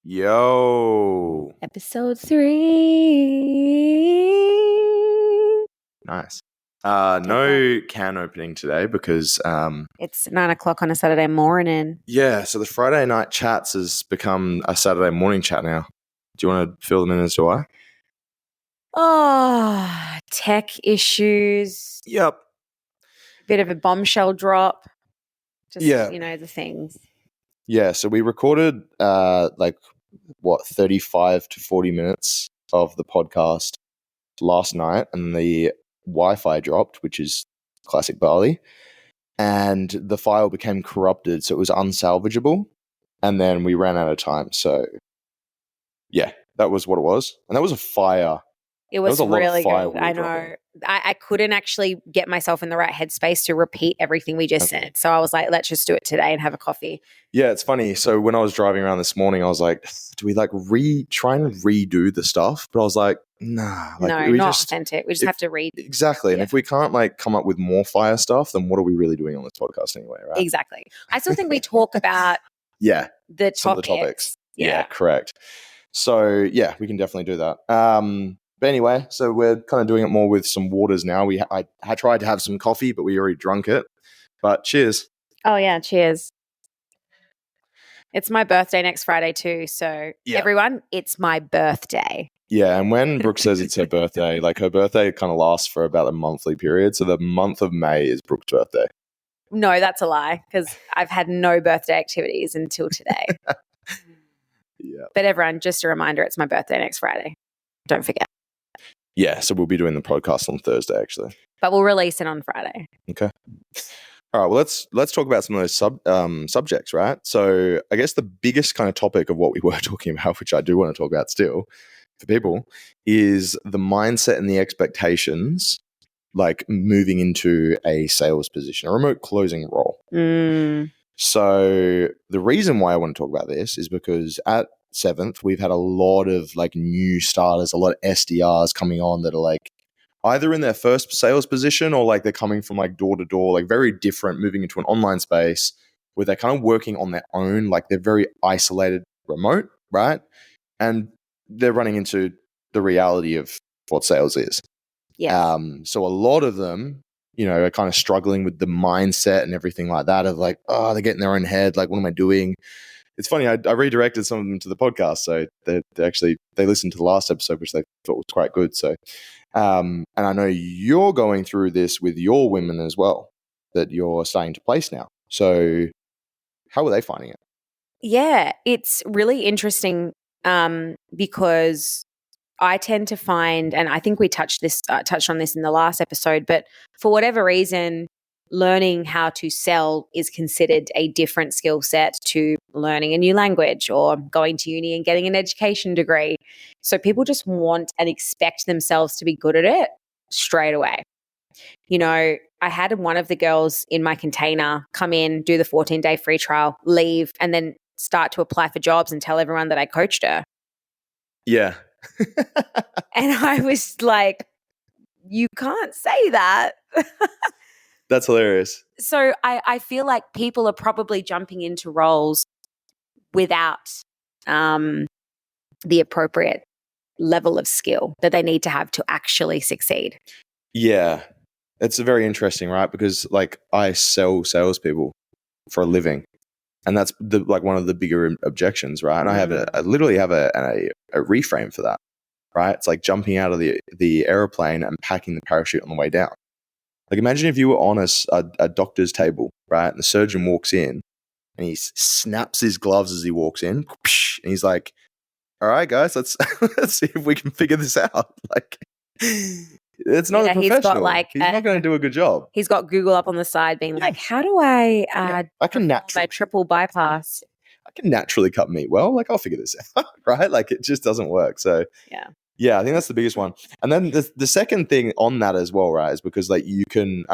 Yo. Episode 3. Nice. No can opening today because It's 9 o'clock on a Saturday morning. so the Friday night chats has become a Saturday morning chat now. Do you want to fill them in as to why? Oh, tech issues. Yep. Bit of a bombshell drop. Just, Yeah. the things. Yeah, so we recorded 35 to 40 minutes of the podcast last night, and the Wi-Fi dropped, which is classic Bali, and the file became corrupted, so it was unsalvageable, and then we ran out of time. So yeah, that was what it was, and that was a fire. It was a lot of really fire good. we were I know. dropping. I couldn't actually get myself in the right headspace to repeat everything we just said. So I was like, let's just do it today and have a coffee. Yeah, it's funny. So when I was driving around this morning, I was like, do we try and redo the stuff? But I was like, nah. No, not authentic. We just have to read. Exactly. And if we can't come up with more fire stuff, then what are we really doing on this podcast anyway, right? Exactly. I still think we talk about the some of the topics. Yeah, correct. So yeah, we can definitely do that. But anyway, so we're kind of doing it more with some waters now. I tried to have some coffee, but we already drunk it. But cheers. Oh yeah, cheers. It's my birthday next Friday too. So everyone, it's my birthday. Yeah, and when Brooke says it's her birthday, her birthday kind of lasts for about a monthly period. So the month of May is Brooke's birthday. No, that's a lie because I've had no birthday activities until today. Yeah. But everyone, just a reminder, it's my birthday next Friday. Don't forget. Yeah, so we'll be doing the podcast on Thursday, actually. But we'll release it on Friday. Okay. All right, well, let's talk about some of those subjects, right? So I guess the biggest kind of topic of what we were talking about, which I do want to talk about still for people, is the mindset and the expectations, moving into a sales position, a remote closing role. So the reason why I want to talk about this is because at 7th, we've had a lot of new starters, a lot of SDRs coming on that are either in their first sales position or they're coming from door to door, very different, moving into an online space where they're kind of working on their own, they're very isolated remote, right? And they're running into the reality of what sales is. Yeah. So a lot of them, are kind of struggling with the mindset and everything like that of they're getting their own head. What am I doing? It's funny. I redirected some of them to the podcast, so they listened to the last episode, which they thought was quite good. So, and I know you're going through this with your women as well that you're starting to place now. So, how are they finding it? Yeah, it's really interesting because I tend to find, and I think we touched on this in the last episode, but for whatever reason, learning how to sell is considered a different skill set to learning a new language or going to uni and getting an education degree. So people just want and expect themselves to be good at it straight away. I had one of the girls in my container come in, do the 14-day free trial, leave, and then start to apply for jobs and tell everyone that I coached her. Yeah. And I was like, you can't say that. That's hilarious. So I feel like people are probably jumping into roles without the appropriate level of skill that they need to have to actually succeed. Yeah. It's very interesting, right? Because I sell salespeople for a living. And that's one of the bigger objections, right? And I literally have a reframe for that, right? It's like jumping out of the airplane and packing the parachute on the way down. Imagine if you were on a doctor's table, right? And the surgeon walks in and he snaps his gloves as he walks in. And he's like, all right, guys, let's see if we can figure this out. It's not a professional. He's not going to do a good job. He's got Google up on the side being like, how do I I can naturally triple bypass? I can naturally cut meat well. I'll figure this out, right? It just doesn't work. So yeah, I think that's the biggest one. And then the second thing on that as well, right, is because you can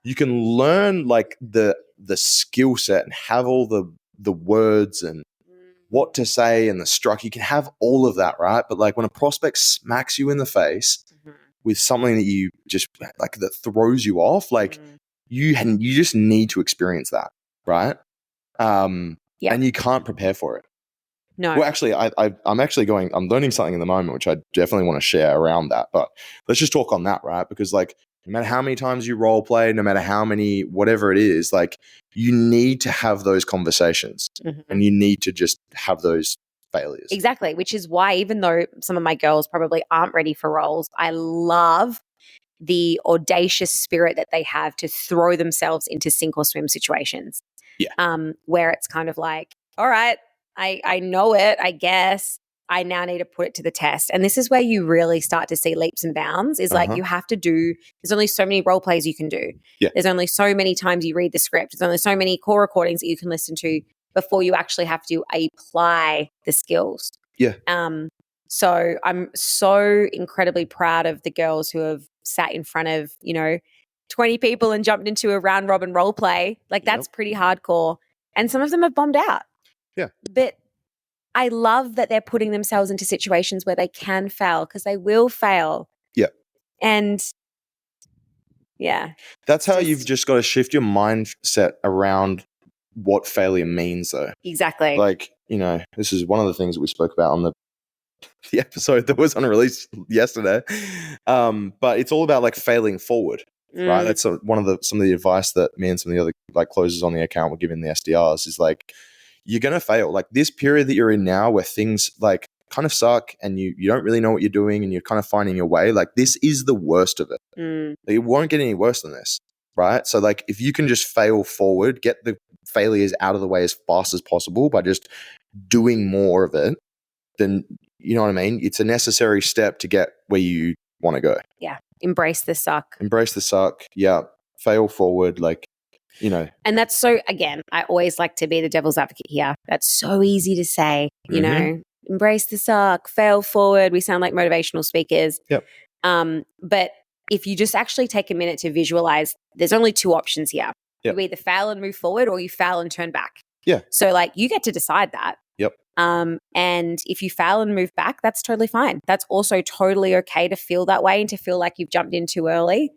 learn the skill set and have all the words and what to say and the structure. You can have all of that, right? But when a prospect smacks you in the face with something that you just that throws you off, you just need to experience that, right? And you can't prepare for it. No. Well, actually, I'm learning something in the moment, which I definitely want to share around that. But let's just talk on that, right? Because like, no matter how many times you role play, no matter how many, whatever it is, like you need to have those conversations and you need to just have those failures. Exactly. Which is why, even though some of my girls probably aren't ready for roles, I love the audacious spirit that they have to throw themselves into sink or swim situations. Yeah. Where it's kind of like, all right, I know it, I guess. I now need to put it to the test. And this is where you really start to see leaps and bounds is like you have to do, there's only so many role plays you can do. Yeah. There's only so many times you read the script. There's only so many call recordings that you can listen to before you actually have to apply the skills. Yeah. So I'm so incredibly proud of the girls who have sat in front of, 20 people and jumped into a round robin role play. Like that's pretty hardcore. And some of them have bombed out. Yeah. But I love that they're putting themselves into situations where they can fail because they will fail. Yeah. And yeah. That's how you've just got to shift your mindset around what failure means though. Exactly. Like, this is one of the things that we spoke about on the episode that was on release yesterday. But it's all about like failing forward, right? That's some of the advice that me and some of the other like closers on the account were giving the SDRs is like, you're going to fail. Like this period that you're in now where things like kind of suck and you don't really know what you're doing and you're kind of finding your way, like this is the worst of it. Like, it won't get any worse than this, right? So like if you can just fail forward, get the failures out of the way as fast as possible by just doing more of it, then you know what I mean? It's a necessary step to get where you want to go. Yeah. Embrace the suck. Embrace the suck. Yeah. Fail forward. Like, And that's so, again, I always like to be the devil's advocate here. That's so easy to say, embrace the suck, fail forward. We sound like motivational speakers. Yep. But if you just actually take a minute to visualize, there's only two options here. Yep. You either fail and move forward or you fail and turn back. Yeah. So like you get to decide that. Yep. And if you fail and move back, that's totally fine. That's also totally okay to feel that way and to feel like you've jumped in too early.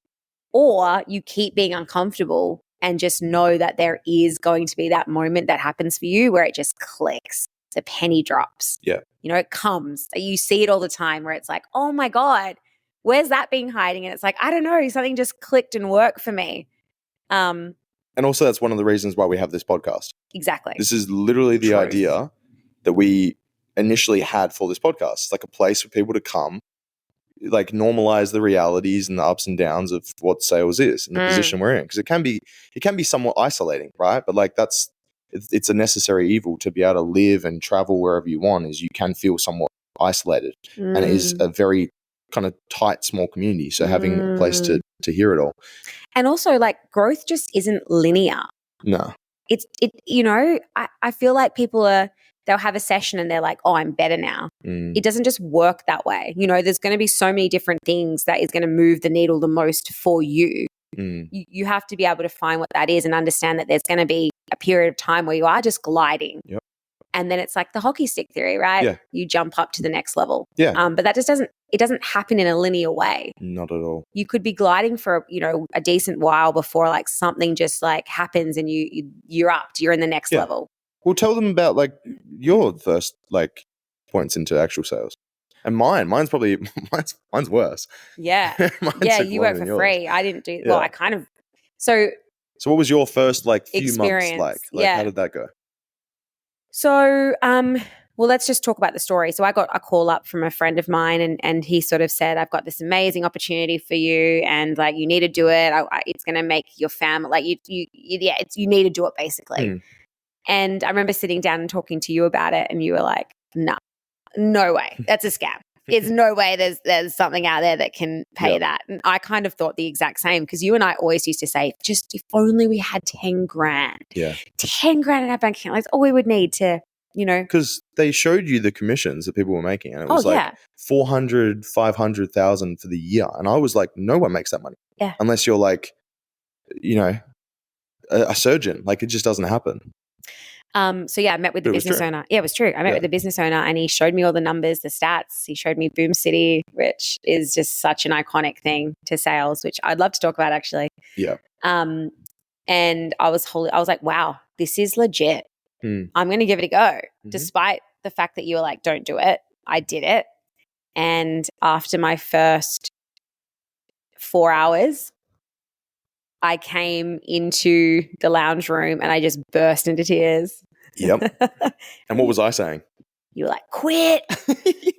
Or you keep being uncomfortable and just know that there is going to be that moment that happens for you where it just clicks. The penny drops. Yeah. It comes. You see it all the time where it's like, oh my God, where's that being hiding? And it's like, I don't know, something just clicked and worked for me. And also that's one of the reasons why we have this podcast. Exactly. This is literally the idea that we initially had for this podcast. It's like a place for people to come, like normalize the realities and the ups and downs of what sales is and the position we're in. Because it can be somewhat isolating, right? But like it's a necessary evil to be able to live and travel wherever you want is you can feel somewhat isolated. And it is a very kind of tight, small community. So having a place to hear it all. And also like growth just isn't linear. No. I feel like they'll have a session and they're like, oh, I'm better now. It doesn't just work that way. There's going to be so many different things that is going to move the needle the most for you. You have to be able to find what that is and understand that there's going to be a period of time where you are just gliding. Yep. And then it's like the hockey stick theory, right? Yeah. You jump up to the next level. Yeah. But that just doesn't happen in a linear way. Not at all. You could be gliding for, a decent while before like something just like happens and you're upped, you're in the next level. Well, tell them about like your first like points into actual sales. And mine's probably mine's worse. Yeah. You work for free. I didn't do well, I kind of So what was your first like few experience months like? How did that go? So well, let's just talk about the story. So I got a call up from a friend of mine and he sort of said, I've got this amazing opportunity for you and like you need to do it. It's going to make your family like you need to do it basically. And I remember sitting down and talking to you about it and you were like, no way. That's a scam. There's no way there's something out there that can pay that. And I kind of thought the exact same because you and I always used to say, just if only we had 10 grand. Yeah. 10 grand in our bank account. That's all we would need to, Because they showed you the commissions that people were making and it was 400, 500,000 for the year. And I was like, no one makes that money. Yeah. Unless you're like, a surgeon. Like it just doesn't happen. So I met with the business owner. Yeah, it was true. I met with the business owner and he showed me all the numbers, the stats. He showed me Boom City, which is just such an iconic thing to sales, which I'd love to talk about actually. Yeah. And I was like, wow, this is legit. I'm going to give it a go, despite the fact that you were like, don't do it. I did it. And after my first 4 hours, I came into the lounge room and I just burst into tears. Yep. And what was I saying? You were like, quit.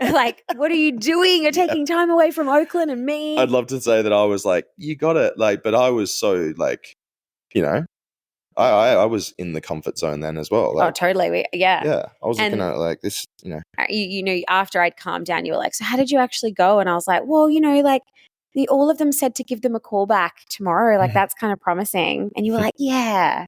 Like, what are you doing? You're taking time away from Oakland and me. I'd love to say that I was like, you got it. Like, but I was so like, you know, I was in the comfort zone then as well. Like, totally. yeah. I was looking at it like this, you know. You know, after I'd calmed down, you were like, so how did you actually go? And I was like, well, you know, like all of them said to give them a call back tomorrow. Like, that's kind of promising. And you were like, yeah.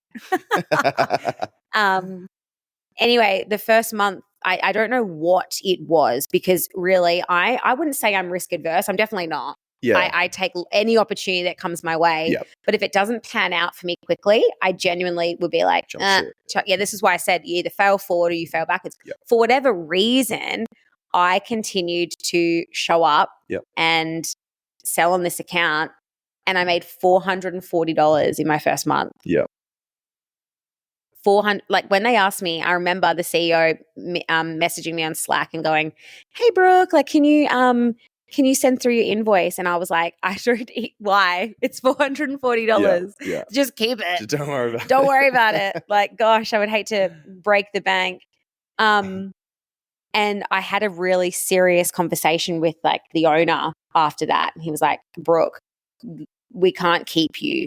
Anyway, the first month, I don't know what it was, because really I wouldn't say I'm risk adverse. I'm definitely not. Yeah. I take any opportunity that comes my way. Yep. But if it doesn't pan out for me quickly, I genuinely would be like, this is why I said you either fail forward or you fail backwards. Yep. For whatever reason, I continued to show up Yep. and sell on this account, and I made $440 in my first month. Yeah. 400, like when they asked me, I remember the CEO messaging me on Slack and going, hey Brooke, like can you send through your invoice? And I was like, I don't eat, why? It's $440. Yeah. Just keep it. Just don't worry about it. Don't worry about it. Like, gosh, I would hate to break the bank. And I had a really serious conversation with like the owner after that. And he was like, Brooke, we can't keep you.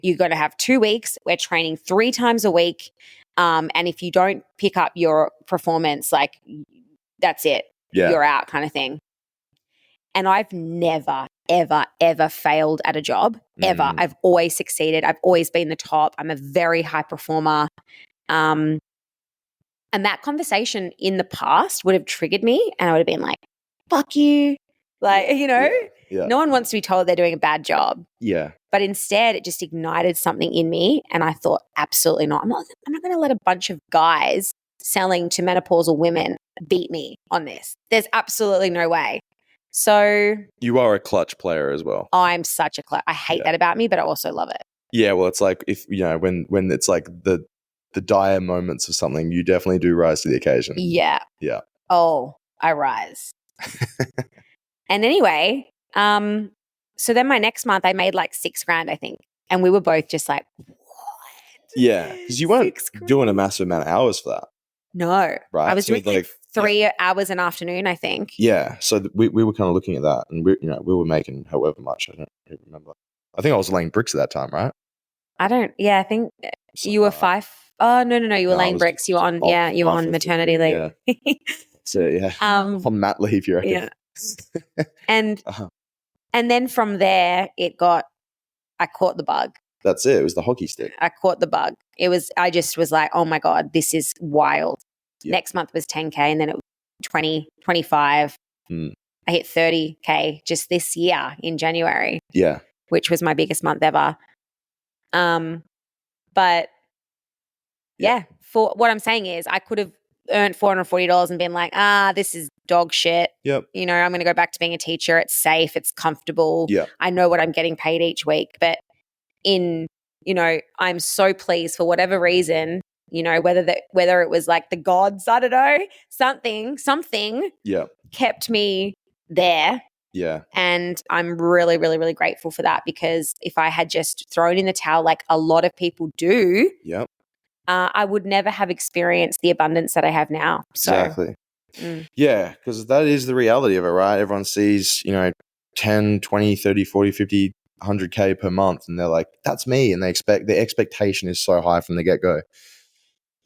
You're going to have 2 weeks. We're training 3 times a week. And if you don't pick up your performance, like that's it. Yeah. You're out, kind of thing. And I've never, ever, ever failed at a job, ever. I've always succeeded. I've always been the top. I'm a very high performer. And that conversation in the past would have triggered me, and I would have been like, fuck you. Like, you know, no one wants to be told they're doing a bad job. Yeah. But instead, it just ignited something in me. And I thought, absolutely not. I'm not going to let a bunch of guys selling to menopausal women beat me on this. There's absolutely no way. So you are a clutch player as well. I'm such a clutch. I hate that about me, but I also love it. Yeah. Well, it's like if, you know, when it's like the dire moments of something, you definitely do rise to the occasion. Yeah. Yeah. Oh, I rise. And anyway, so then my next month I made like $6,000, I think. And we were both just like, what? Yeah. Because you weren't doing a massive amount of hours for that. No. Right. I was doing like 3 hours an afternoon, I think. Yeah. So we were kind of looking at that, and we were making however much. I don't even remember. I think I was laying bricks at that time, right? I think you were 5. Oh, no. You were laying bricks. You were on, you were on maternity leave. Yeah. So, yeah. On mat leave, you reckon? Yeah. And then from there, I caught the bug. That's it. It was the hockey stick. I caught the bug. I just was like, oh my God, this is wild. Yep. Next month was 10K, and then it was 20, 25. I hit 30K just this year in January. Yeah. Which was my biggest month ever. But yeah, for what I'm saying is I could have earned $440 and been like, this is dog shit. Yep. You know, I'm going to go back to being a teacher. It's safe. It's comfortable. Yeah. I know what I'm getting paid each week. But I'm so pleased for whatever reason, you know, whether it was like the gods, I don't know, something kept me there. Yeah. And I'm really, really, really grateful for that, because if I had just thrown in the towel like a lot of people do, I would never have experienced the abundance that I have now. So, exactly. Yeah, because that is the reality of it, right? Everyone sees, 10, 20, 30, 40, 50, 100K per month, and they're like, that's me. And the expectation is so high from the get-go.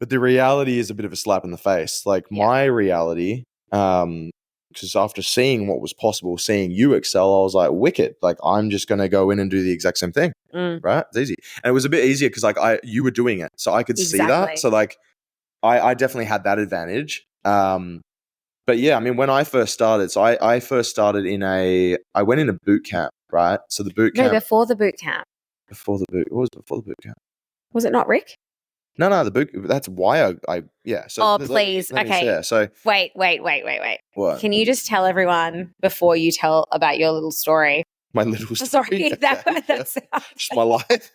But the reality is a bit of a slap in the face. Like my reality, because after seeing what was possible, seeing you excel, I was like, wicked. Like, I'm just going to go in and do the exact same thing, right? It's easy. And it was a bit easier because you were doing it. So I could see that. So like, I definitely had that advantage. But yeah, I mean, when I first started, so I first started I went in a boot camp, right? So the boot camp. No, before the boot camp. What was before the boot camp? Was it not Rick? No, that's why yeah. So please. Okay. So wait. What? Can you just tell everyone before you tell about your little story? My little story? Sorry, that's just my life.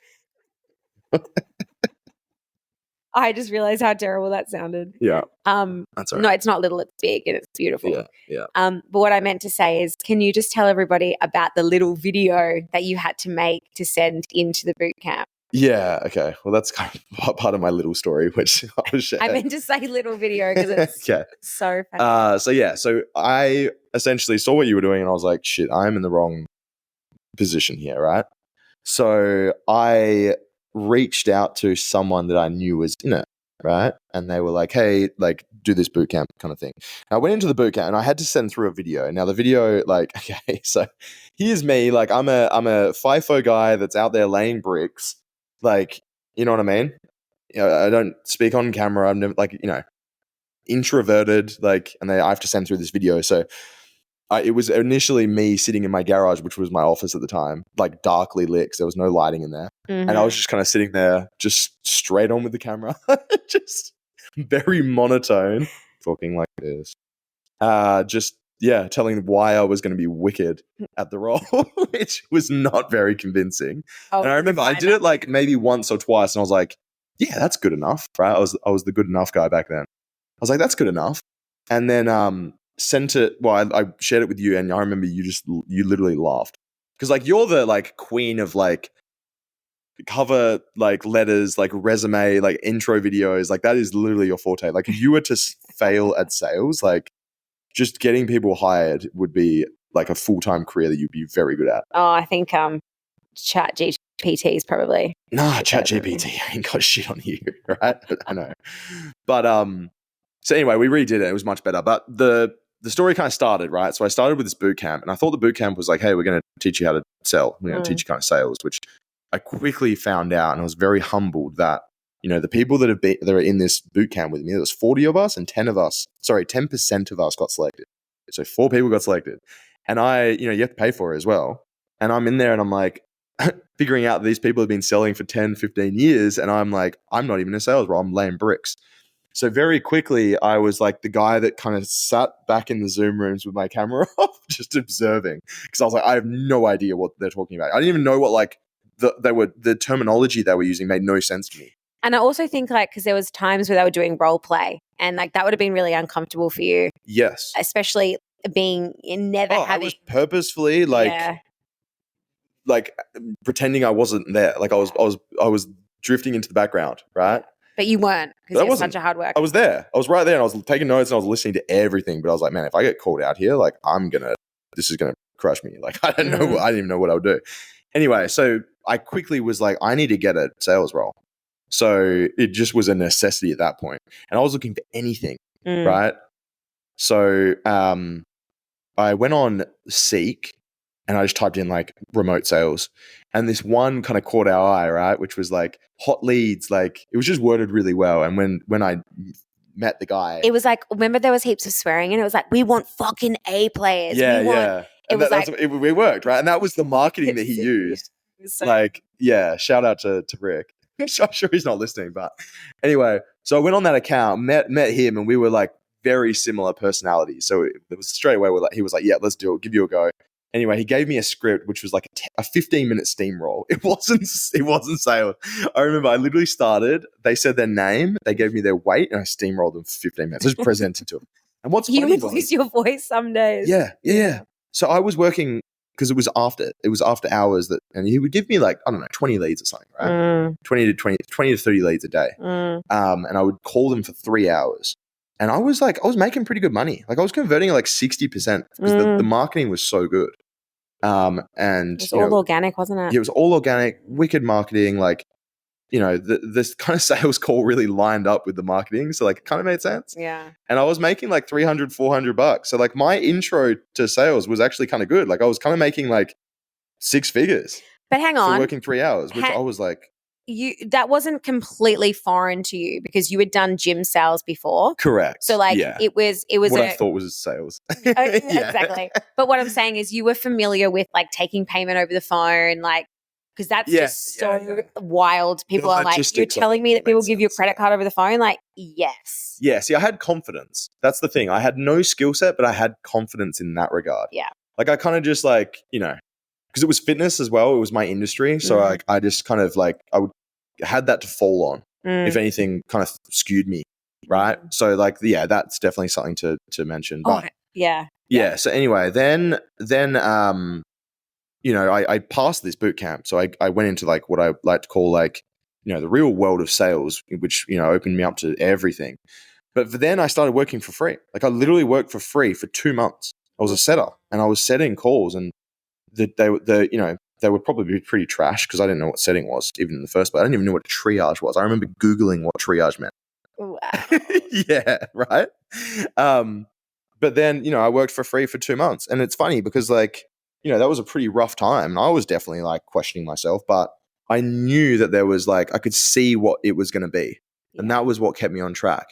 I just realized how terrible that sounded. Yeah. Um, That's all no, right. it's not little, it's big and it's beautiful. Yeah. But what I meant to say is, can you just tell everybody about the little video that you had to make to send into the boot camp? Yeah. Okay. Well, that's kind of part of my little story, which I'll share. I meant to say little video because it's Okay. so funny. So I essentially saw what you were doing and I was like, shit, I'm in the wrong position here, right? So I reached out to someone that I knew was in it, right? And they were like, hey, like, do this boot camp kind of thing. And I went into the boot camp and I had to send through a video. Now the video, like, okay, so here's me, like I'm a FIFO guy that's out there laying bricks, like, you know what I mean? You know, I don't speak on camera. I'm never, like, you know, introverted, like, and I have to send through this video. So it was initially me sitting in my garage, which was my office at the time, like darkly lit because there was no lighting in there. Mm-hmm. And I was just kind of sitting there, just straight on with the camera, just very monotone, talking like this. Telling why I was going to be wicked at the role, which was not very convincing. Oh, and I remember I did it like maybe once or twice, and I was like, yeah, that's good enough, right? I was the good enough guy back then. I was like, that's good enough. And then sent it. Well, I shared it with you, and I remember you literally laughed because like you're the like queen of like cover like letters, like resume, like intro videos. Like that is literally your forte. Like if you were to fail at sales, like just getting people hired would be like a full-time career that you'd be very good at. Oh, I think Chat GPT is probably. Nah, Chat GPT ain't got shit on you, right? I know. But so anyway, we redid it. It was much better. But the story kind of started, right? So I started with this boot camp, and I thought the boot camp was like, hey, we're going to teach you how to sell. We're going to teach you kind of sales, which I quickly found out, and I was very humbled that, you know, the people that are in this boot camp with me, there was 40 of us, and 10% of us got selected. So 4 people got selected. And you have to pay for it as well. And I'm in there and I'm like, figuring out that these people have been selling for 10, 15 years. And I'm like, I'm not even in a sales role. I'm laying bricks. So very quickly, I was like the guy that kind of sat back in the Zoom rooms with my camera off, just observing. Because I was like, I have no idea what they're talking about. I didn't even know what like the terminology they were using made no sense to me. And I also think like, because there was times where they were doing role play and like that would have been really uncomfortable for you. Yes. Especially being having. I was purposefully like pretending I wasn't there. Like I was drifting into the background, right? But you weren't because you were such a hard worker. I was there. I was right there and I was taking notes and I was listening to everything. But I was like, man, if I get called out here, like this is gonna crush me. Like I don't know. I didn't even know what I would do. Anyway, so I quickly was like, I need to get a sales role. So it just was a necessity at that point. And I was looking for anything, right? So I went on Seek and I just typed in like remote sales. And this one kind of caught our eye, right? Which was like hot leads. Like it was just worded really well. And when I met the guy, it was like, remember there was heaps of swearing and it was like, we want fucking A players. Yeah. It worked, right? And that was the marketing that he used. Shout out to Rick. I'm sure he's not listening, but anyway, so I went on that account, met him, and we were like very similar personalities. So it was straight away, he was like, yeah, let's do it, give you a go. Anyway, he gave me a script, which was like a 15-minute steamroll. It wasn't sales. I remember I literally started, they said their name, they gave me their weight, and I steamrolled them for 15 minutes. I just presented to them. And what's funny would lose your voice some days. Yeah. So I was working, because it was after hours and he would give me like, I don't know, 20 leads or something, right? 20 to 30 leads a day. And I would call them for 3 hours. And I was making pretty good money. Like I was converting like 60% because the marketing was so good. And it was all organic, wasn't it? It was all organic, wicked marketing. Like, you know, this kind of sales call really lined up with the marketing. So like it kind of made sense. Yeah. And I was making like $300, $400. So like my intro to sales was actually kind of good. Like I was kind of making like 6 figures. But hang on. For working 3 hours, which I was like. That wasn't completely foreign to you because you had done gym sales before. Correct. So like it was what I thought was sales. Exactly. But what I'm saying is you were familiar with like taking payment over the phone, like, because that's just so wild. People are like, you're telling me that people give you a credit card over the phone? Like, yes. Yeah. See, I had confidence. That's the thing. I had no skill set, but I had confidence in that regard. Yeah. Like I kind of just like, you know, because it was fitness as well. It was my industry. So I just kind of like, had that to fall on, Mm. if anything, kind of skewed me, right? So like, yeah, that's definitely something to mention. Oh, But yeah. yeah. So anyway, then you know, I passed this boot camp, so I went into like what I like to call like, you know, the real world of sales, which, you know, opened me up to everything. But then I started working for free. Like I literally worked for free for 2 months. I was a setter, and I was setting calls, and you know, they would probably be pretty trash because I didn't know what setting was even in the first place. I didn't even know what triage was. I remember Googling what triage meant. Wow. Yeah, right. But then, you know, I worked for free for 2 months, and it's funny because like, you know, that was a pretty rough time, and I was definitely like questioning myself, but I knew that there was like, I could see what it was going to be, and that was what kept me on track.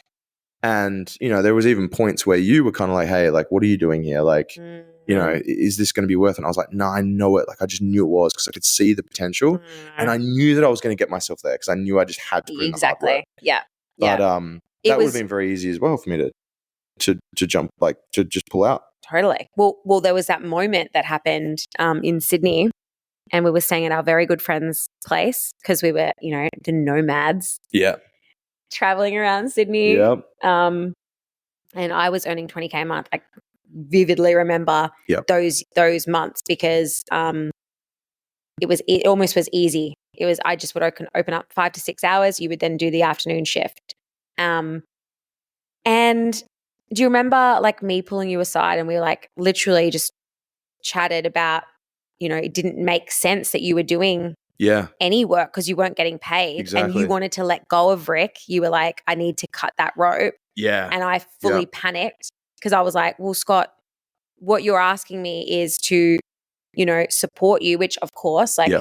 And, you know, there was even points where you were kind of like, hey, like, what are you doing here? Like, you know, is this going to be worth it? And I was like, no, I know it. Like, I just knew it was because I could see the potential, and I knew that I was going to get myself there because I knew I just had to put in the hard work. Yeah. But that would have been very easy as well for me to jump, like to just pull out. Totally. Well, there was that moment that happened in Sydney, and we were staying at our very good friend's place because we were, you know, the nomads. Yeah. Traveling around Sydney. Yep. And I was earning 20K a month. I vividly remember those months because it almost was easy. It was, I just would open up 5 to 6 hours. You would then do the afternoon shift. And do you remember like me pulling you aside and we were like literally just chatted about, you know, it didn't make sense that you were doing any work because you weren't getting paid. Exactly. And you wanted to let go of Rick. You were like, I need to cut that rope. Yeah. And I fully panicked because I was like, well, Scott, what you're asking me is to, you know, support you, which of course, like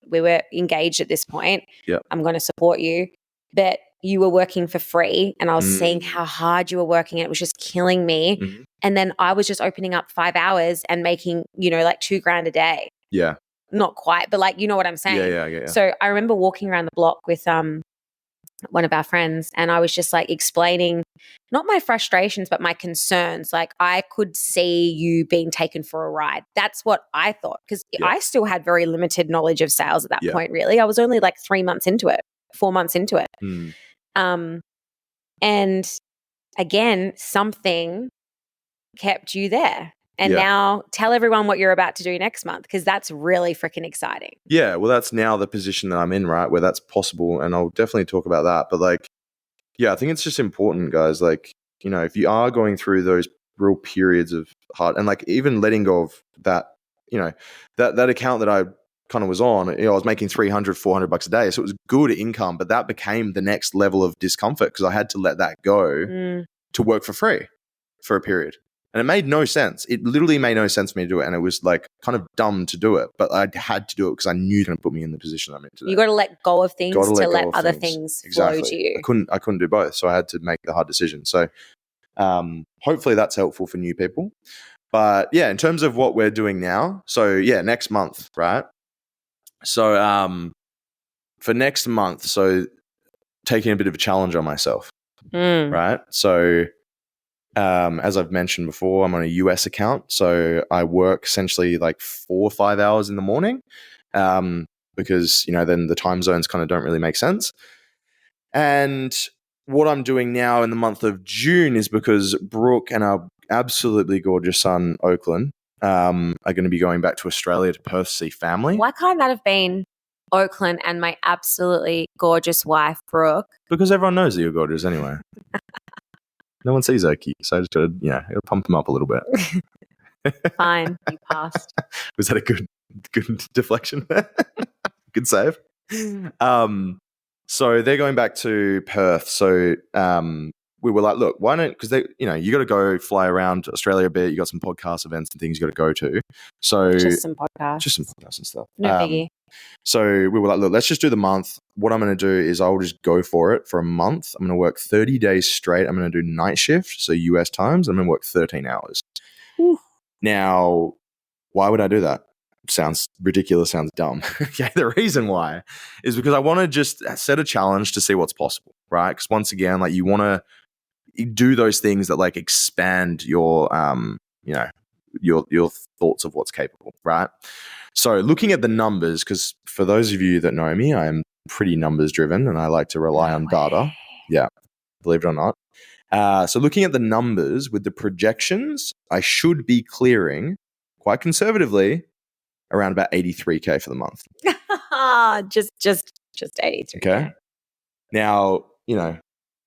we were engaged at this point. I'm going to support you. But you were working for free and I was seeing how hard you were working. It was just killing me. Mm-hmm. And then I was just opening up 5 hours and making, you know, like $2,000 a day. Yeah. Not quite, but like, you know what I'm saying? Yeah. So I remember walking around the block with one of our friends and I was just like explaining not my frustrations, but my concerns. Like I could see you being taken for a ride. That's what I thought because I still had very limited knowledge of sales at that point, really. I was only like 4 months into it. And again, something kept you there. And now tell everyone what you're about to do next month because that's really freaking exciting. Yeah, well, that's now the position that I'm in, right, where that's possible. And I'll definitely talk about that. But like, yeah, I think it's just important, guys. Like, you know, if you are going through those real periods of hard and like even letting go of that, you know, that account that I kind of was on, you know, I was making $300-$400 a day. So it was good income, but that became the next level of discomfort because I had to let that go to work for free for a period. And it made no sense. It literally made no sense for me to do it. And it was like kind of dumb to do it, but I had to do it because I knew it was going to put me in the position I'm in today. You got to let go of things to let other things flow to you. I couldn't do both. So I had to make the hard decision. So hopefully that's helpful for new people. But yeah, in terms of what we're doing now. So yeah, next month, right? So for next month, so taking a bit of a challenge on myself, right? So as I've mentioned before, I'm on a US account. So I work essentially like 4 or 5 hours in the morning because, you know, then the time zones kind of don't really make sense. And what I'm doing now in the month of June is because Brooke and our absolutely gorgeous son, Oakland, are going to be going back to Australia to Perth to see family. Why can't that have been Oakland and my absolutely gorgeous wife, Brooke? Because everyone knows that you're gorgeous anyway. No one sees Okie, so I just got to, you know, pump him up a little bit. Fine, you passed. Was that a good deflection? Good save. So they're going back to Perth. So we were like, look, why don't, because they, you know, you got to go fly around Australia a bit. You got some podcast events and things you got to go to. So just some podcasts and stuff. No biggie. So we were like, look, let's just do the month. What I'm going to do is I'll just go for it for a month. I'm going to work 30 days straight. I'm going to do night shift, so US times. I'm going to work 13 hours. Ooh. Now, why would I do that? Sounds ridiculous, sounds dumb. Okay, the reason why is because I want to just set a challenge to see what's possible, right? Because once again, like you want to do those things that like expand your, you know, your thoughts of what's capable, right? So looking at the numbers, because for those of you that know me, I am pretty numbers driven, and I like to rely on data. Yeah, believe it or not. So looking at the numbers with the projections, I should be clearing quite conservatively around about 83K for the month. just 83K. Okay. Now,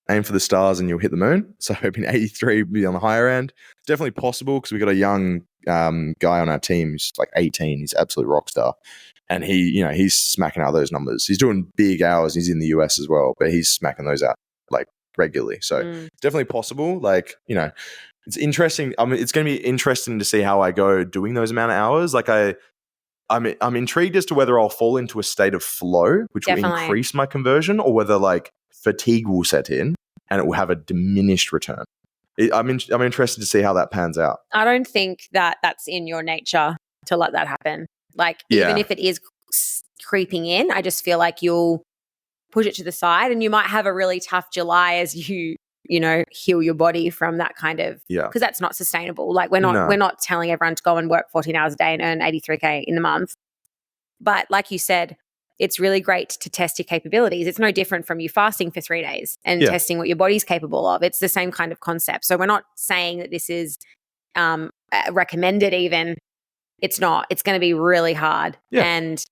aim for the stars and you'll hit the moon. So hoping 83 would be on the higher end. It's definitely possible because we got a young guy on our team who's like 18. He's absolute rock star. And he's smacking out those numbers. He's doing big hours. He's in the US as well, but he's smacking those out like regularly. So it's definitely possible. Like, it's interesting. I mean, it's going to be interesting to see how I go doing those amount of hours. Like I'm intrigued as to whether I'll fall into a state of flow, which will increase my conversion, or whether like fatigue will set in and it will have a diminished return. I'm interested to see how that pans out. I don't think that that's in your nature to let that happen. Like, even if it is creeping in, I just feel like you'll push it to the side and you might have a really tough July as you heal your body from that kind of, because that's not sustainable. Like we're not telling everyone to go and work 14 hours a day and earn 83K in the month. But like you said, it's really great to test your capabilities. It's no different from you fasting for 3 days and testing what your body's capable of. It's the same kind of concept. So we're not saying that this is recommended even. It's not. It's going to be really hard. Yeah. And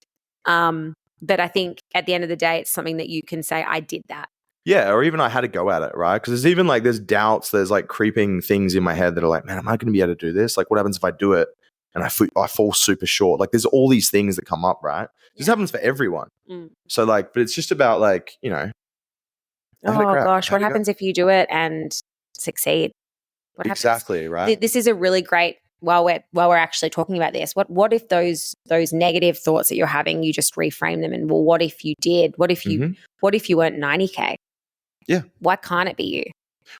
but I think at the end of the day, it's something that you can say, I did that. Yeah, or even I had to go at it, right? Because there's even like there's doubts, there's like creeping things in my head that are like, man, am I going to be able to do this? Like, what happens if I do it and I fall super short? Like, there's all these things that come up, right? This happens for everyone. So like, but it's just about like, oh gosh, what happens if you do it and succeed? What happens? Exactly, right? This is a really great. While we're actually talking about this, what if those negative thoughts that you're having, you just reframe them and, well, what if you did? What if you weren't 90K? Yeah. Why can't it be you?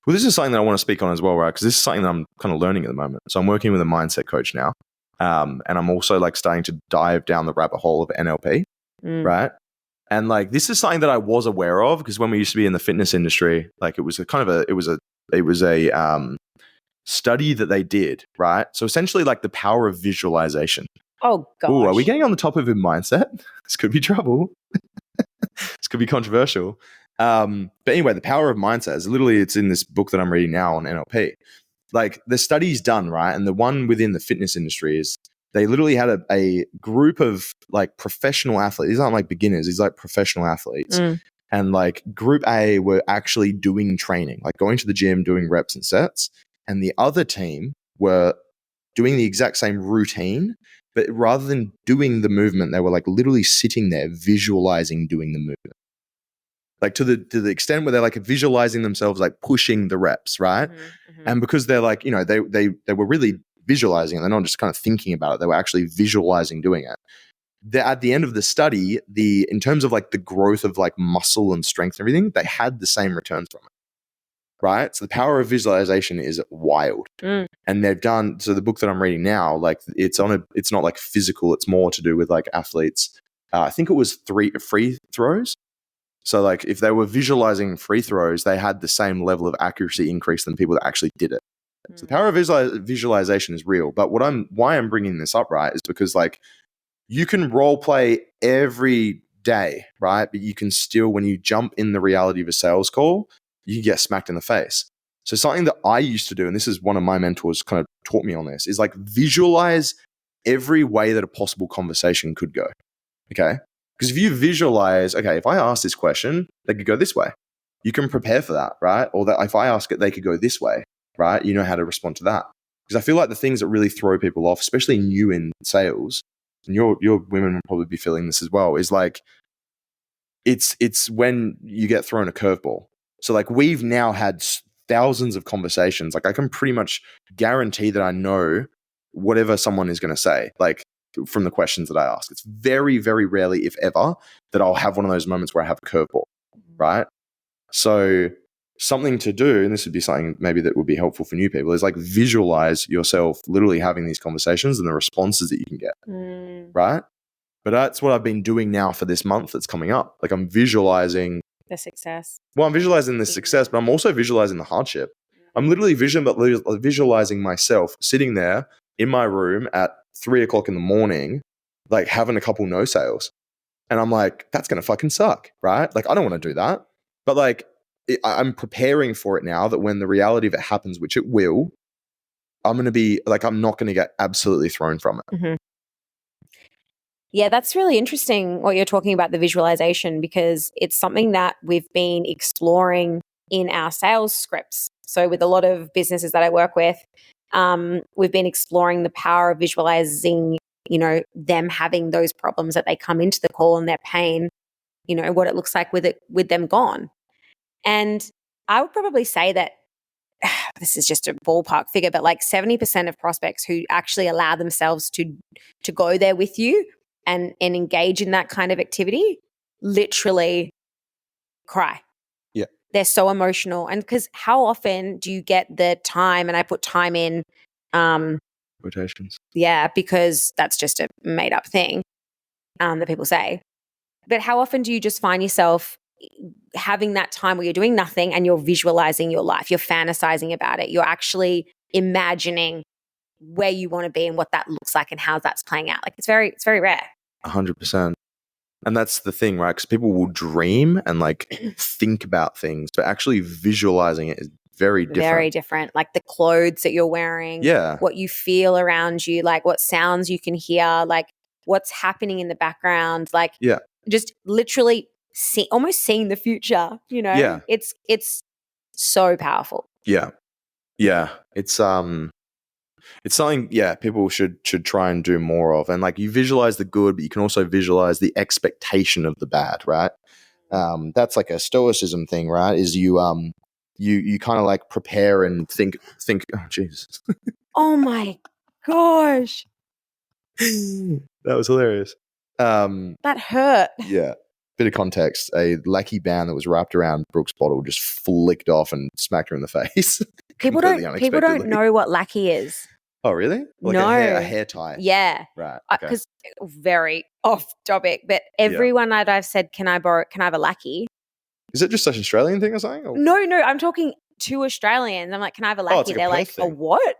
Well, this is something that I want to speak on as well, right? Because this is something that I'm kind of learning at the moment. So I'm working with a mindset coach now. And I'm also like starting to dive down the rabbit hole of NLP, right? And like, this is something that I was aware of because when we used to be in the fitness industry, like it was a study that they did, right? So essentially like the power of visualization. Oh, gosh. Ooh, are we getting on the topic of mindset? This could be trouble. This could be controversial. But anyway, the power of mindset is literally, it's in this book that I'm reading now on NLP. Like the study's done, right? And the one within the fitness industry is they literally had a group of like professional athletes. These aren't like beginners. These are like professional athletes. And like group A were actually doing training, like going to the gym, doing reps and sets. And the other team were doing the exact same routine, but rather than doing the movement, they were like literally sitting there visualizing doing the movement. Like to the extent where they're like visualizing themselves like pushing the reps, right? And because they're like, they were really visualizing it. They're not just kind of thinking about it. They were actually visualizing doing it. At the end of the study, in terms of like the growth of like muscle and strength and everything, they had the same returns from it. Right. So the power of visualization is wild. And they've done, so the book that I'm reading now, like it's not like physical. It's more to do with like athletes. I think it was 3 free throws. So like if they were visualizing free throws, they had the same level of accuracy increase than people that actually did it. So the power of visualization is real. But why I'm bringing this up, right, is because like you can role play every day, right? But you can still, when you jump in the reality of a sales call, you get smacked in the face. So something that I used to do, and this is one of my mentors kind of taught me on this, is like visualize every way that a possible conversation could go. Okay? Because if you visualize, okay, if I ask this question, they could go this way. You can prepare for that, right? Or that if I ask it, they could go this way, right? You know how to respond to that. Because I feel like the things that really throw people off, especially new in sales, and your women will probably be feeling this as well, is like it's when you get thrown a curveball. So like we've now had thousands of conversations. Like I can pretty much guarantee that I know whatever someone is going to say, like from the questions that I ask. It's very, very rarely, if ever, that I'll have one of those moments where I have a curveball, right? So something to do, and this would be something maybe that would be helpful for new people, is like visualize yourself literally having these conversations and the responses that you can get, right? But that's what I've been doing now for this month that's coming up. Like I'm visualizing the success. Well, I'm visualizing the success, but I'm also visualizing the hardship. I'm literally visualizing myself sitting there in my room at 3:00 in the morning, like having a couple no sales. And I'm like, that's going to fucking suck, right? Like, I don't want to do that. But like, I'm preparing for it now that when the reality of it happens, which it will, I'm going to be like, I'm not going to get absolutely thrown from it. Mm-hmm. Yeah, that's really interesting what you're talking about, the visualization, because it's something that we've been exploring in our sales scripts. So with a lot of businesses that I work with, we've been exploring the power of visualizing, them having those problems that they come into the call and their pain, what it looks like with them gone. And I would probably say that this is just a ballpark figure, but like 70% of prospects who actually allow themselves to go there with you and engage in that kind of activity literally cry. Yeah. They're so emotional. And because how often do you get the time, and I put time in quotations. Yeah, because that's just a made up thing that people say. But how often do you just find yourself having that time where you're doing nothing and you're visualizing your life, you're fantasizing about it, you're actually imagining where you want to be and what that looks like and how that's playing out? Like it's very rare. 100%. And that's the thing, right? Because people will dream and like think about things, but actually visualizing it is very different. Very different. Like the clothes that you're wearing, what you feel around you, like what sounds you can hear, like what's happening in the background, like just literally almost seeing the future, It's so powerful. Yeah. It's something, people should try and do more of. And like you visualize the good, but you can also visualize the expectation of the bad, right? That's like a stoicism thing, right? Is you kind of like prepare and think, oh, Jesus. Oh my gosh. That was hilarious. That hurt. Yeah. Bit of context, a Lackey band that was wrapped around Brooke's bottle just flicked off and smacked her in the face. People don't know what Lackey is. Oh, really? Like no. a hair tie. Yeah. Right. Because very off topic, but everyone that I've said, can I have a Lackey? Is it just such an Australian thing or something? Or? No, I'm talking to Australians. I'm like, can I have a Lackey? They're like, a what?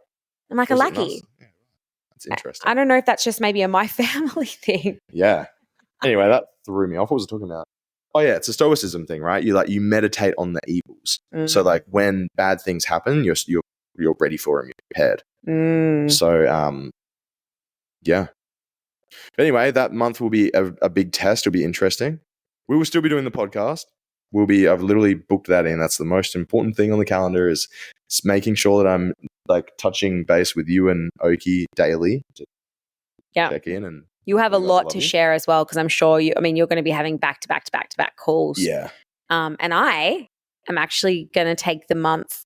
I'm like, a Lackey. Yeah. That's interesting. I don't know if that's just maybe a my family thing. Yeah. Anyway, that threw me off. What was I talking about? Oh yeah, it's a stoicism thing, right? You meditate on the evils. So like when bad things happen, you're ready for them, you're prepared. So yeah. But anyway, that month will be a big test. It'll be interesting. We will still be doing the podcast. I've literally booked that in. That's the most important thing on the calendar is making sure that I'm like touching base with you and Oki daily to check in. And you have a lot to share as well, because I'm sure you're going to be having back to back calls. Yeah. And I am actually going to take the month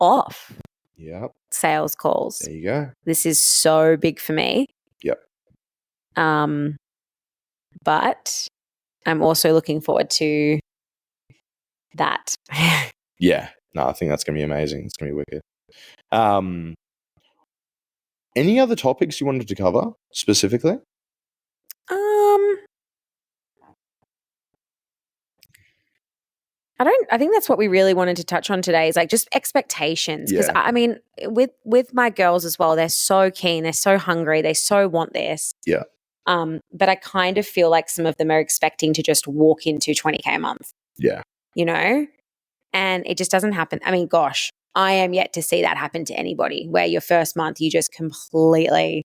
off. Yep. Sales calls. There you go. This is so big for me. Yep. But I'm also looking forward to that. Yeah. No, I think that's going to be amazing. It's going to be wicked. Any other topics you wanted to cover specifically? I think that's what we really wanted to touch on today is like just expectations. Because I mean, with my girls as well, they're so keen, they're so hungry, they so want this. Yeah. But I kind of feel like some of them are expecting to just walk into 20K a month. Yeah. And it just doesn't happen. I mean, gosh, I am yet to see that happen to anybody where your first month you just completely,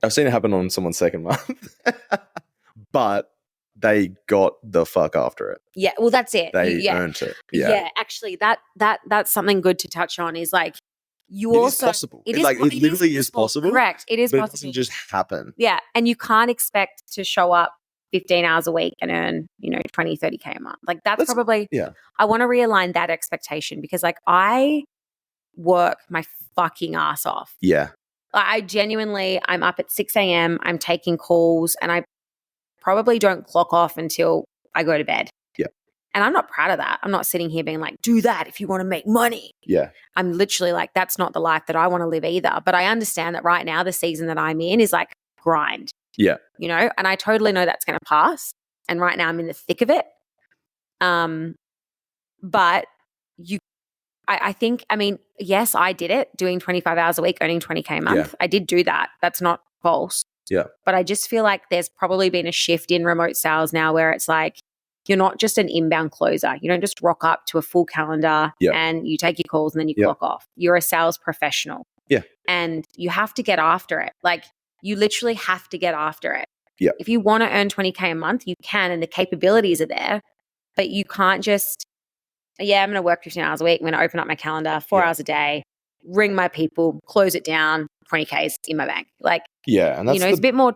I've seen it happen on someone's second month. But they got the fuck after it. Yeah, well, that's it. They earned it. Yeah, actually, that's something good to touch on. Is like it is possible. It literally is possible. Correct. It is but possible. It doesn't just happen. Yeah, and you can't expect to show up 15 hours a week and earn 20, 30K a month. Like that's probably. Yeah. I want to realign that expectation because like I work my fucking ass off. Yeah. I'm up at 6 a.m. I'm taking calls and I probably don't clock off until I go to bed. Yeah. And I'm not proud of that. I'm not sitting here being like, do that if you want to make money. Yeah. I'm literally like, that's not the life that I want to live either. But I understand that right now the season that I'm in is like grind. Yeah. And I totally know that's going to pass. And right now I'm in the thick of it. But I think, yes, I did it doing 25 hours a week, earning 20K a month. Yeah. I did do that. That's not false. Yeah. But I just feel like there's probably been a shift in remote sales now where it's like you're not just an inbound closer. You don't just rock up to a full calendar Yeah. and you take your calls and then you Yeah. clock off. You're a sales professional. Yeah. And you have to get after it. Like you literally have to get after it. Yeah. If you want to earn 20K a month, you can, and the capabilities are there, but you can't just, I'm going to work 15 hours a week. I'm going to open up my calendar 4 hours a day, ring my people, close it down, 20K's in my bank. Like, and that's it's a bit more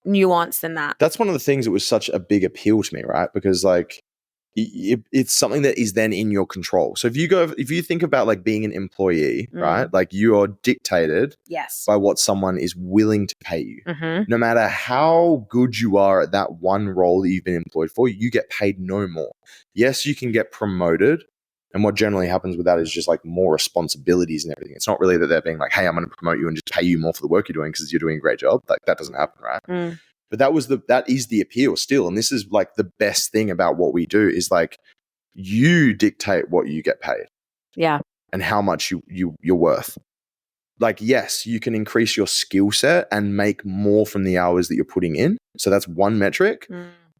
nuanced than that. That's one of the things that was such a big appeal to me, right? Because like it's something that is then in your control. So if you think about like being an employee, right? Like you are dictated by what someone is willing to pay you. No matter how good you are at that one role that you've been employed for, you get paid no more. Yes, you can get promoted. And what generally happens with that is just like more responsibilities and everything. It's not really that they're being like, hey, I'm going to promote you and just pay you more for the work you're doing because you're doing a great job. Like that doesn't happen, right? But that is the appeal still. And this is like the best thing about what we do is like you dictate what you get paid. Yeah. And how much you're worth. Like, yes, you can increase your skill set and make more from the hours that you're putting in. So that's one metric.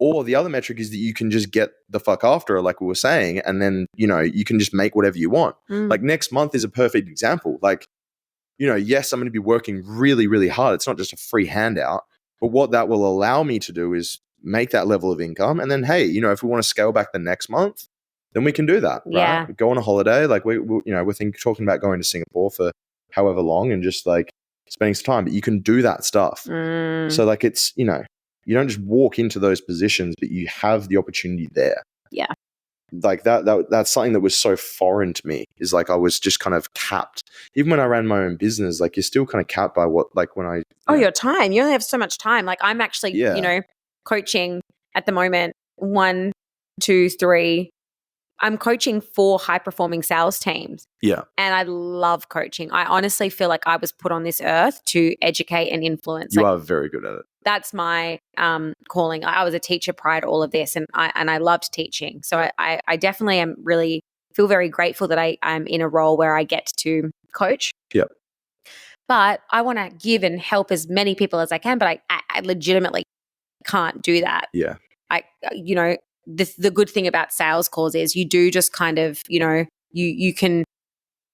Or the other metric is that you can just get the fuck after it, like we were saying, and then, you can just make whatever you want. Like next month is a perfect example. Like, yes, I'm going to be working really, really hard. It's not just a free handout. But what that will allow me to do is make that level of income. And then, hey, if we want to scale back the next month, then we can do that, right? Yeah. Go on a holiday. Like we're talking about going to Singapore for however long and just like spending some time. But you can do that stuff. So like it's, you don't just walk into those positions, but you have the opportunity there. Yeah. Like that's something that was so foreign to me is like I was just kind of capped. Even when I ran my own business, like you're still kind of capped by what, like when I... your time. You only have so much time. Like I'm actually, coaching at the moment, 1, 2, 3. I'm coaching 4 high-performing sales teams. Yeah. And I love coaching. I honestly feel like I was put on this earth to educate and influence. You are very good at it. That's my calling. I was a teacher prior to all of this, and I loved teaching. So I definitely am really feel very grateful that I'm in a role where I get to coach. Yep. But I want to give and help as many people as I can, but I legitimately can't do that. Yeah. The good thing about sales calls is you do just kind of, you can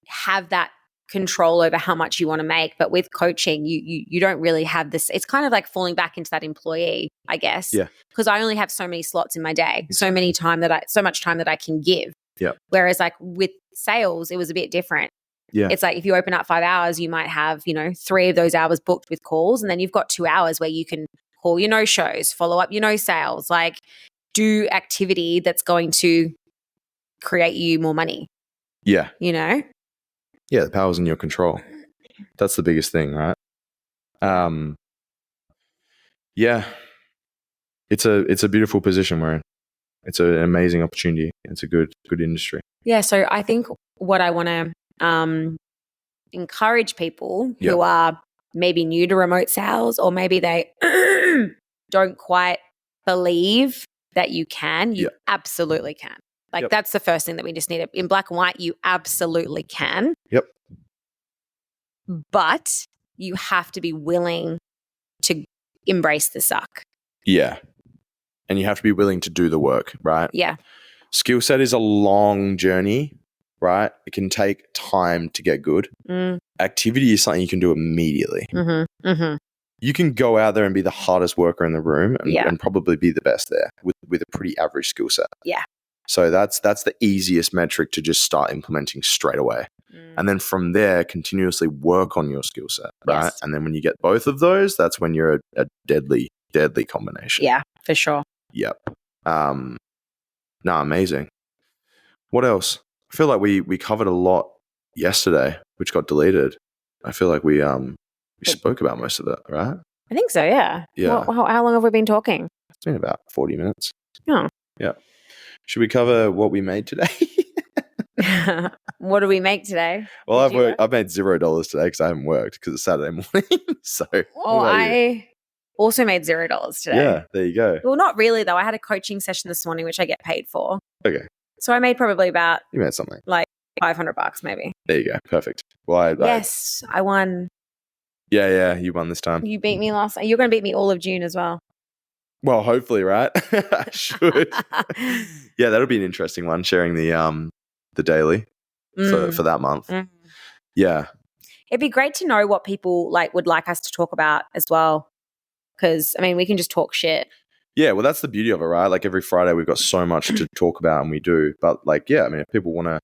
have that control over how much you want to make. But with coaching, you don't really have this. It's kind of like falling back into that employee, I guess. Yeah. Because I only have so many slots in my day, so much time that I can give. Yeah. Whereas like with sales, it was a bit different. Yeah. It's like if you open up 5 hours, you might have, 3 of those hours booked with calls. And then you've got 2 hours where you can call your no-shows, follow up your no-sales, like do activity that's going to create you more money. Yeah. Yeah, the power's in your control. That's the biggest thing, right? Yeah. It's a beautiful position we're in. It's an amazing opportunity. It's a good industry. Yeah, so I think what I want to encourage people who are maybe new to remote sales, or maybe they don't quite believe that you can, you absolutely can. Like that's the first thing that we just need. In black and white, you absolutely can. Yep. But you have to be willing to embrace the suck. Yeah. And you have to be willing to do the work, right? Yeah. Skill set is a long journey, right? It can take time to get good. Activity is something you can do immediately. You can go out there and be the hardest worker in the room and probably be the best there with a pretty average skill set. Yeah. So that's the easiest metric to just start implementing straight away. And then from there, continuously work on your skill set, right? Yes. And then when you get both of those, that's when you're a deadly combination. Yeah, for sure. Yep. Amazing. What else? I feel like we covered a lot yesterday, which got deleted. I feel like we spoke about most of it, right? I think so, yeah. Yeah. How long have we been talking? It's been about 40 minutes. Oh. Yeah. Should we cover what we made today? What do we make today? Well, I've made $0 today because I haven't worked because it's Saturday morning. So, I also made $0 today. Yeah, there you go. Well, not really though. I had a coaching session this morning, which I get paid for. Okay. So I made probably about You made something like $500 maybe. There you go. Perfect. Well, Yes, I won Yeah, you won this time. You beat me last. You're going to beat me all of June as well. Well, hopefully, right? I should. Yeah, that'll be an interesting one, sharing the daily for that month. Mm. Yeah. It'd be great to know what people would like us to talk about as well. Because, I mean, we can just talk shit. Yeah, well, that's the beauty of it, right? Like every Friday we've got so much to talk about, and we do. But like, yeah, I mean, if people want to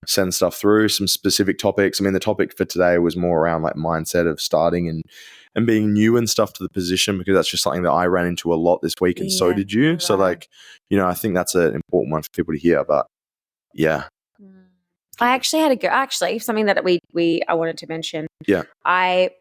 send stuff through, some specific topics. I mean, the topic for today was more around like mindset of starting and being new and stuff to the position, because that's just something that I ran into a lot this week, and so did you. Right. So like, I think that's an important one for people to hear. But yeah. I actually had a girl, something that I wanted to mention. Yeah. I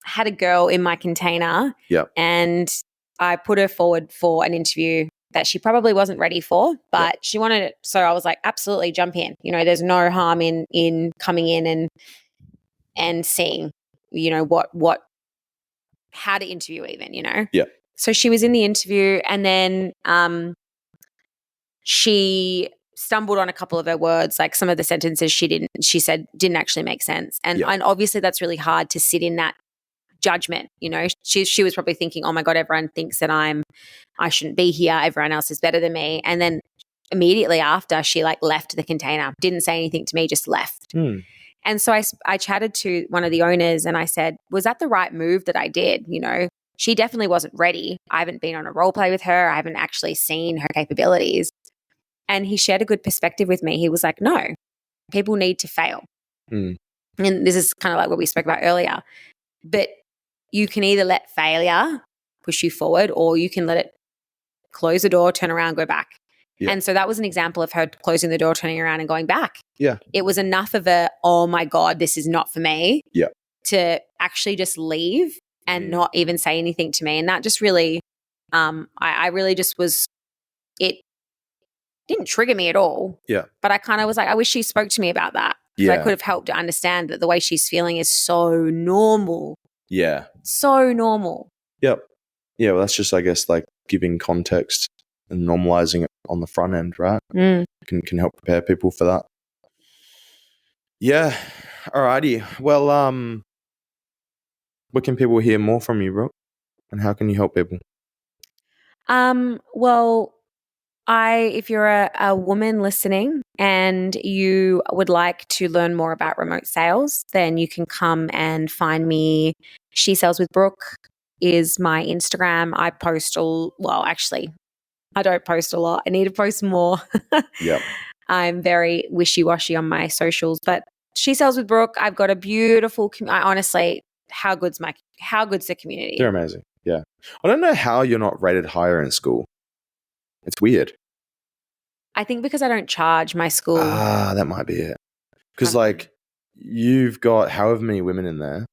had a girl in my container. Yeah. And I put her forward for an interview that she probably wasn't ready for, but she wanted it. So I was like, absolutely jump in. There's no harm in coming in and seeing, how to interview even, Yeah. So she was in the interview, and then she stumbled on a couple of her words, like some of the sentences she said didn't actually make sense. And obviously that's really hard to sit in that judgment. She was probably thinking, oh my God, everyone thinks that I shouldn't be here. Everyone else is better than me. And then immediately after, she left the container, didn't say anything to me, just left. And so I chatted to one of the owners and I said, was that the right move that I did? She definitely wasn't ready. I haven't been on a role play with her. I haven't actually seen her capabilities. And he shared a good perspective with me. He was like, no, people need to fail. And this is kind of like what we spoke about earlier. But you can either let failure push you forward, or you can let it close the door, turn around, go back. Yeah. And so that was an example of her closing the door, turning around and going back. Yeah. It was enough of oh my God, this is not for me. Yeah. To actually just leave and not even say anything to me. And that just really, I really just was, it didn't trigger me at all. Yeah. But I kind of was like, I wish she spoke to me about that. Yeah. I could have helped to understand that the way she's feeling is so normal. Yeah. So normal. Yep. Yeah, well, that's just, I guess, like giving context and normalizing it on the front end, right? Can help prepare people for that. Yeah. Alrighty. Well, where can people hear more from you, Brooke? And how can you help people? Well, if you're a woman listening and you would like to learn more about remote sales, then you can come and find me. She Sells with Brooke is my Instagram. I post actually, I don't post a lot. I need to post more. Yep. I'm very wishy-washy on my socials, but She Sells with Brooke. I've got a beautiful, honestly, how good's the community? They're amazing. Yeah. I don't know how you're not rated higher in school. It's weird. I think because I don't charge my school. That might be it. Because you've got however many women in there,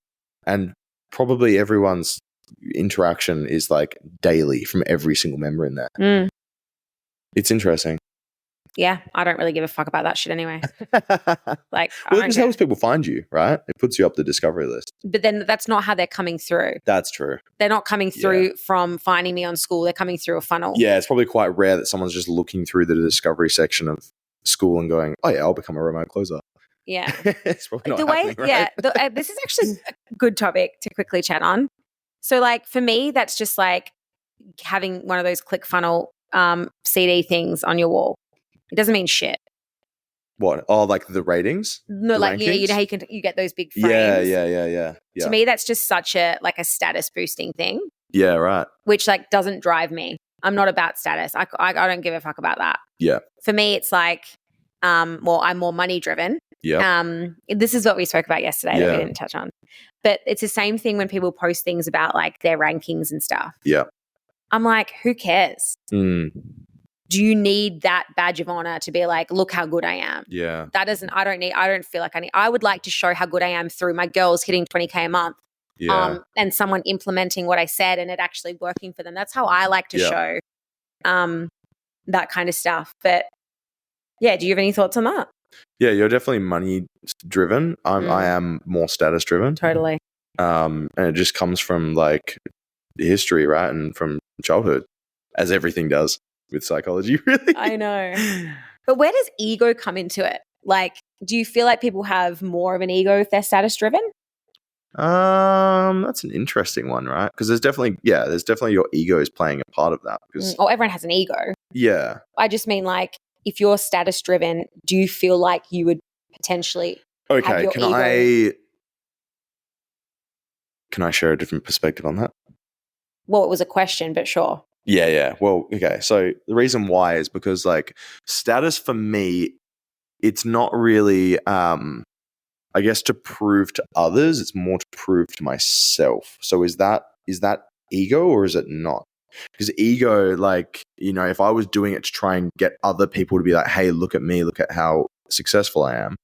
and probably everyone's interaction is like daily from every single member in there. It's interesting. Yeah, I don't really give a fuck about that shit anyway. Well, it just helps people find you, right? It puts you up the discovery list. But then that's not how they're coming through. That's true. They're not coming through from finding me on school. They're coming through a funnel. Yeah, it's probably quite rare that someone's just looking through the discovery section of school and going, oh yeah, I'll become a remote closer. Yeah. It's probably not happening, right? Yeah. This is actually a good topic to quickly chat on. So for me, that's just like having one of those ClickFunnels CD things on your wall. It doesn't mean shit. What? Oh, like the ratings? No, the rankings? How you get those big frames. Yeah. To me, that's just such a status boosting thing. Yeah, right. Which doesn't drive me. I'm not about status. I don't give a fuck about that. Yeah. For me, it's I'm more money driven. Yeah. This is what we spoke about yesterday that we didn't touch on. But it's the same thing when people post things about their rankings and stuff. Yeah. I'm like, who cares? Do you need that badge of honor to be like, look how good I am? Yeah. I don't feel like I would like to show how good I am through my girls hitting 20K a month. Yeah. And someone implementing what I said and it actually working for them. That's how I like to show that kind of stuff. But yeah, do you have any thoughts on that? Yeah, you're definitely money driven. I am more status driven. Totally. And it just comes from history, right? And from childhood, as everything does with psychology, really. I know. But where does ego come into it? Do you feel like people have more of an ego if they're status driven? That's an interesting one, right? Because there's definitely your ego is playing a part of that. Because everyone has an ego. yeah, I just mean like if you're status driven, do you feel like you would potentially have okay. your Can ego? I share a different perspective on that? Well, it was a question, but sure. Yeah. Well, okay. So the reason why is because like status for me, it's not really I guess to prove to others, it's more to prove to myself. So is that ego or is it not? Because ego, like, if I was doing it to try and get other people to be like, hey, look at me, look at how successful I am,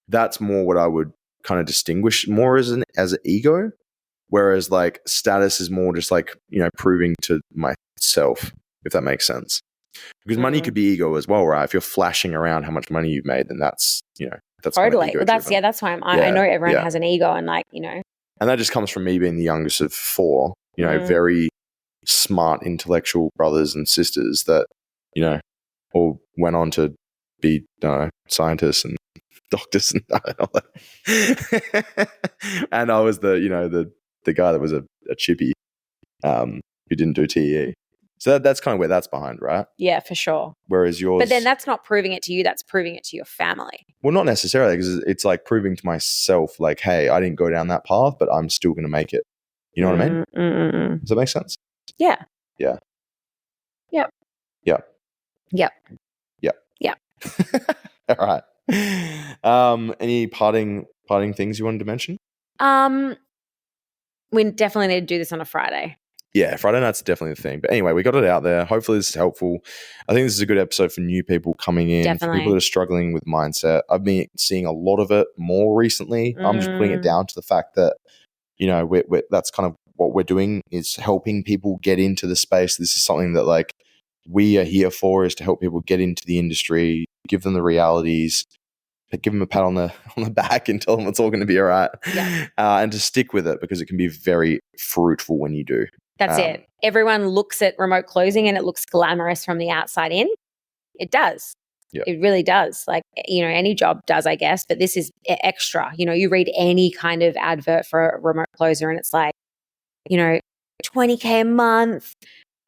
that's more what I would kind of distinguish more as an ego. Whereas like status is more just like, proving to myself, if that makes sense. Because money could be ego as well, right? If you're flashing around how much money you've made, then that's Totally. Well, that's why I know everyone has an ego and like, And that just comes from me being the youngest of four, very smart intellectual brothers and sisters that, all went on to be scientists and doctors and all that. And I was the guy that was a chippy who didn't do TE. So that's kind of where that's behind, right? Yeah, for sure. Whereas yours... But then that's not proving it to you, that's proving it to your family. Well, not necessarily, because it's like proving to myself, like, hey, I didn't go down that path, but I'm still going to make it. You know what I mean? Does that make sense? Yeah. Yeah. Yep. Yep. Yep. Yep. Yep. All right. Any parting things you wanted to mention? We definitely need to do this on a Friday. Yeah, Friday night's definitely the thing. But anyway, we got it out there. Hopefully this is helpful. I think this is a good episode for new people coming in, Definitely. for people that are struggling with mindset. I've been seeing a lot of it more recently. I'm just putting it down to the fact that, we're that's kind of what we're doing, is helping people get into the space. This is something that like we are here for, is to help people get into the industry, give them the realities, give them a pat on the back and tell them it's all going to be all right. Yeah. And to stick with it, because it can be very fruitful when you do. That's it. Everyone looks at remote closing and it looks glamorous from the outside in. It does. Yep. It really does. Like, any job does, I guess, but this is extra. You read any kind of advert for a remote closer and it's like, $20K a month,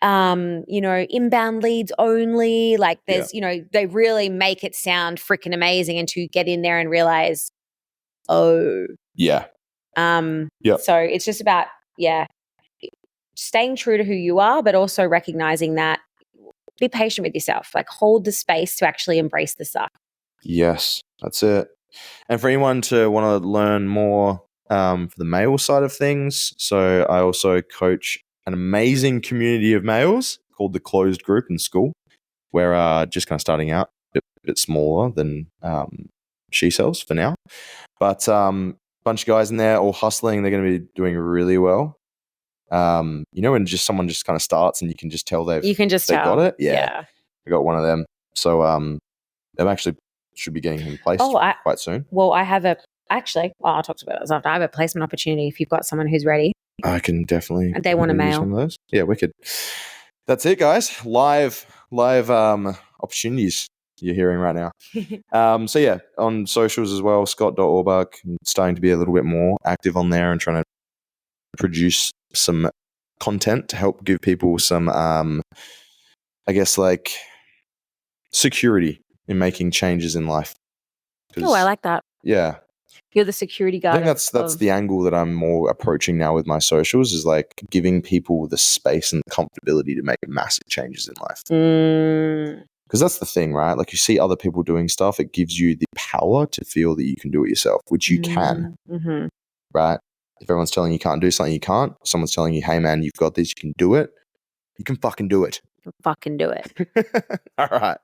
inbound leads only. Like there's, they really make it sound freaking amazing until you get in there and realize, oh. Yeah. So it's just about, staying true to who you are, but also recognizing that be patient with yourself. Like hold the space to actually embrace the suck. Yes, that's it. And for anyone to want to learn more for the male side of things, so I also coach an amazing community of males called the Closed Group in school. We're just kind of starting out, a bit smaller than She Sells for now. But bunch of guys in there all hustling. They're going to be doing really well. When someone just kind of starts and you can just tell they've got it. Yeah. I got one of them. So they actually should be getting him placed quite soon. Well, I have I'll talk about it after. I have a placement opportunity if you've got someone who's ready. I can definitely. They want a mail. One of those. Yeah, wicked. That's it, guys. Live opportunities you're hearing right now. So yeah, on socials as well, Scott.Orbach. I'm starting to be a little bit more active on there and trying to produce some content to help give people some, I guess, like security in making changes in life. Oh, I like that. Yeah. You're the security guard. I think that's the angle that I'm more approaching now with my socials, is like giving people the space and the comfortability to make massive changes in life. Because that's the thing, right? Like you see other people doing stuff, it gives you the power to feel that you can do it yourself, which you can, right? If everyone's telling you can't do something, you can't. Someone's telling you, hey man, you've got this, you can do it. You can fucking do it. Fucking do it. All right.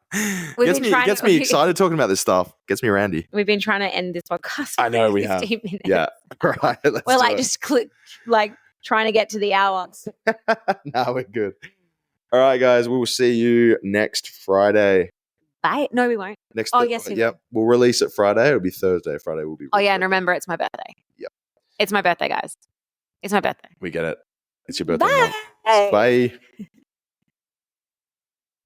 Gets me excited talking about this stuff. Gets me randy. We've been trying to end this podcast. I know we have. Minutes. Yeah. All right. We're like just trying to get to the hour. No, we're good. All right, guys. We will see you next Friday. Bye. No, we won't. Yes. Yep. We'll release it Friday. It'll be Thursday. Friday will be. Oh yeah, and remember, it's my birthday. Yep. It's my birthday, guys. It's my birthday. We get it. It's your birthday. Bye. Bye.